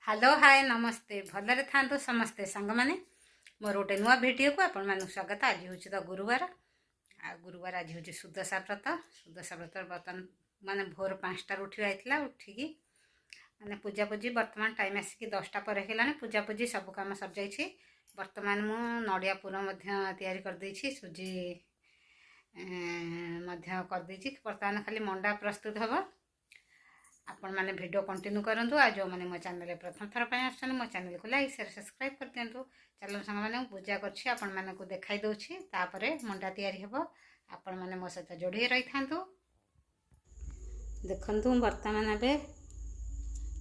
Hello hi नमस्ते भलरे था समस्ते सांग मैंने मोर गोटे नुआ भिडियो को आपण मानक स्वागत। आज हूँ तो गुरुवार गुरुवार आज हूँ सुदशा व्रत बर्तमान माने भोर 5टार उठा होता उठिकी माने पूजापूजी बर्तमान टाइम आसिक 10टा पर है पूजापूजी सब कम सर जाइए। बर्तमान मु नड़िया पुर तैयारी करदे सुजी करदे बर्तमान खाली मंडा प्रस्तुत हम। आपण मैंने वीडियो कंटिन्यू करूँ। आज जो मैंने मो चैनल प्रथम थर पर आसुन मो चैनल को लाइक शेयर सब्सक्राइब कर दिंतु। चलो सांग मैंने पूजा कर देखाई दूसरी तापर मंडा तैयारी हम। आपण मैंने मो सहित जोड़ी रही था। देखु बर्तमान ए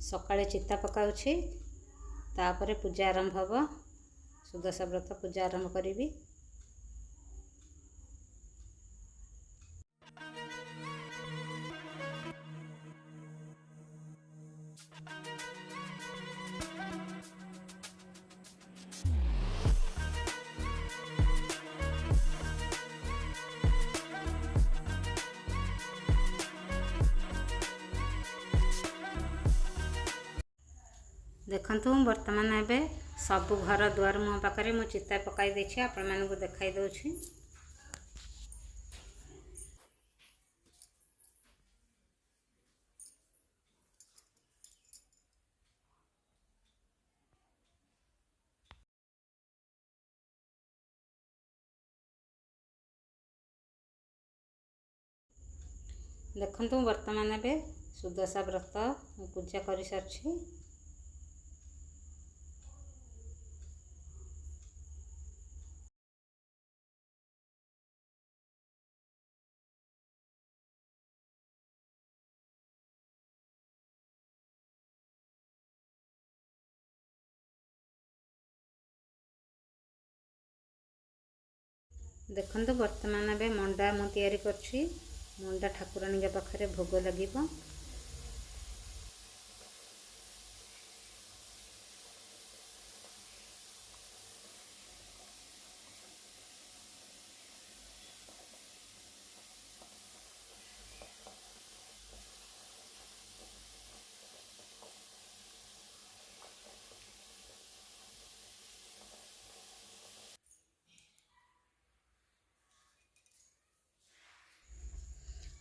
सकाळे चिता पकाउछि तापर पूजा आरंभ हम। सुदशा व्रत पूजा आरंभ करी। देखु बर्तमान ए सबू घर दुआर मुह पाखे मु चिता पकाई देछि। आपण मानकु देखाई दउछि। देखु बर्तमान ए सुदशा व्रत पूजा कर सारी। देखु बर्तमान ए मंडा मु तैयारी करछि। मंडा ठाकुराणी के पाखरे भोग लगे।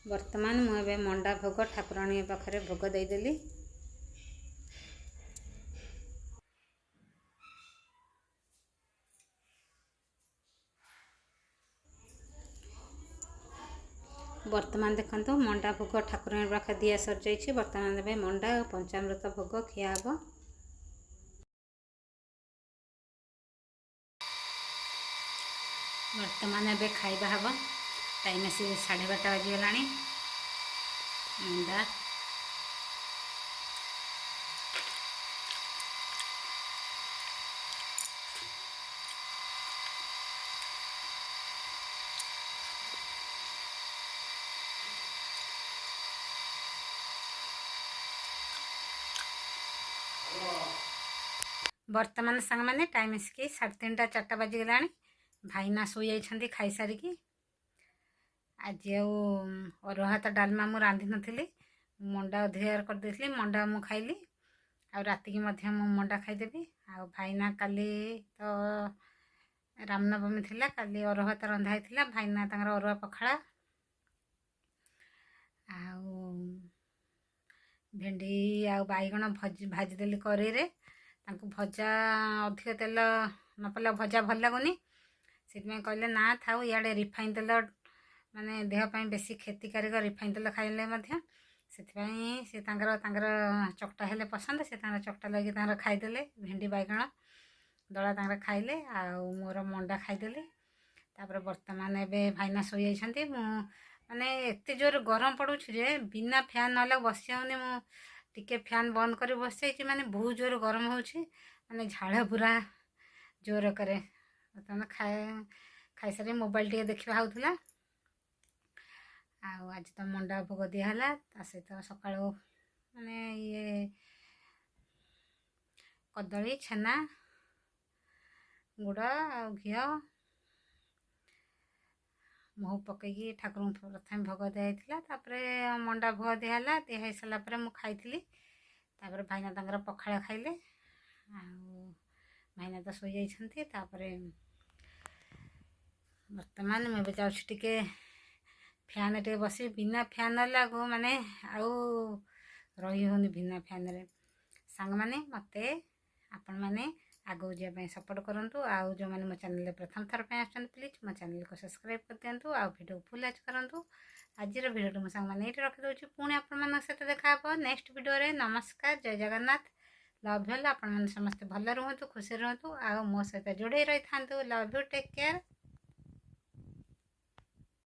वर्तमान मुझे मंडा भोग ठाकुराणी पाखरे भोग देदेली। वर्तमान देखो मंडा भोग ठाकुराणी पाखे दिया सर जाइए। वर्तमान देवे मंडा पंचामृत भोग खिया हम। वर्तमान ए खाइबा हम। टाइम आसी 12:30 बाजीगला। मंडा वर्तमान सांग मैंने टाइम आसिक 3:30 4टा बाजीगला। भाईना शोई जाइछंती खाई सारिकी। आज अरुआ भात डालमा मु रांधि नथिली। मंडा अधिकार करदेली। मंडा मु खाइली आ राति की मध्य मु मंडा खाइदेवी। आ भाईना काली तो रामनवमी थिला काली अरुआ भात रंधा हैथिला। भाईना तांगर अरुआ पखाड़ा आ भेंडी आ बाईगण भाजीदेली करेई रे। तांको भजा अधिक तेल न पड़े भजा भल लगुनी। से कहले ना थाउ इे रिफाइन तेल माने देहपाई बेसी क्षतिकारक रिफाइन तेल खाइले से चकटा हेले पसंद से चकटा लगे खाईदे। भेंडी बाईगण दला खाइले आ मोर मंडा खाईदेली। तापर वर्तमान ए भाईना शोई जाइछंती। मु माने एते जोर गरम पड़ुछि जे बिना फैन न लग बसि जाउनी। मु टिके फैन बंद कर बसि जाइछि। माने बहुत जोर गरम होछि। माने झाड़ पूरा जोर करे। बर्तमान खाई सारी मोबाइल टे देखा होता। आज तो मंडा भोग दिहला सहित सका माने ये कदली छेना गुड़ आ घी महू पकईकी ठाकुर प्रथम भोग दिया। मंडा भोग दिहला दिखाई सारापर मुझे खाई। भाईना पखाड़ा खाइले। ଆଉ ଭାଇନା ତ ଶୋଇଯାଇଛନ୍ତି। ତାପରେ ବର୍ତ୍ତମାନ ମୁଁ ଏବେ ଯାଉଛି ଟିକେ ଫ୍ୟାନ୍ ଟିକେ ବସି, ବିନା ଫ୍ୟାନ୍ ଲାଗୁ ମାନେ ଆଉ ରହି ହେଉନି ବିନା ଫ୍ୟାନ୍ରେ। ସାଙ୍ଗମାନେ ମୋତେ ଆପଣମାନେ ଆଗକୁ ଯିବା ପାଇଁ ସପୋର୍ଟ କରନ୍ତୁ। ଆଉ ଯେଉଁମାନେ ମୋ ଚ୍ୟାନେଲରେ ପ୍ରଥମ ଥର ପାଇଁ ଆସୁଛନ୍ତି ପ୍ଲିଜ୍ ମୋ ଚ୍ୟାନେଲକୁ ସବସ୍କ୍ରାଇବ୍ କରିଦିଅନ୍ତୁ ଆଉ ଭିଡ଼ିଓକୁ ଫୁଲ୍ ୱାଚ୍ କରନ୍ତୁ। ଆଜିର ଭିଡ଼ିଓଟି ମୁଁ ସାଙ୍ଗମାନେ ଏଇଠି ରଖିଦେଉଛି। ପୁଣି ଆପଣମାନଙ୍କ ସହିତ ଦେଖା ହେବ ନେକ୍ସଟ ଭିଡ଼ିଓରେ। ନମସ୍କାର, ଜୟ ଜଗନ୍ନାଥ, ଲଭ୍ ୟୁ ଅଲ୍। ଆପଣମାନେ ସମସ୍ତେ ଭଲ ରୁହନ୍ତୁ, ଖୁସି ରୁହନ୍ତୁ ଆଉ ମୋ ସହିତ ଯୋଡ଼େଇ ରହିଥାନ୍ତୁ। Love you, take care.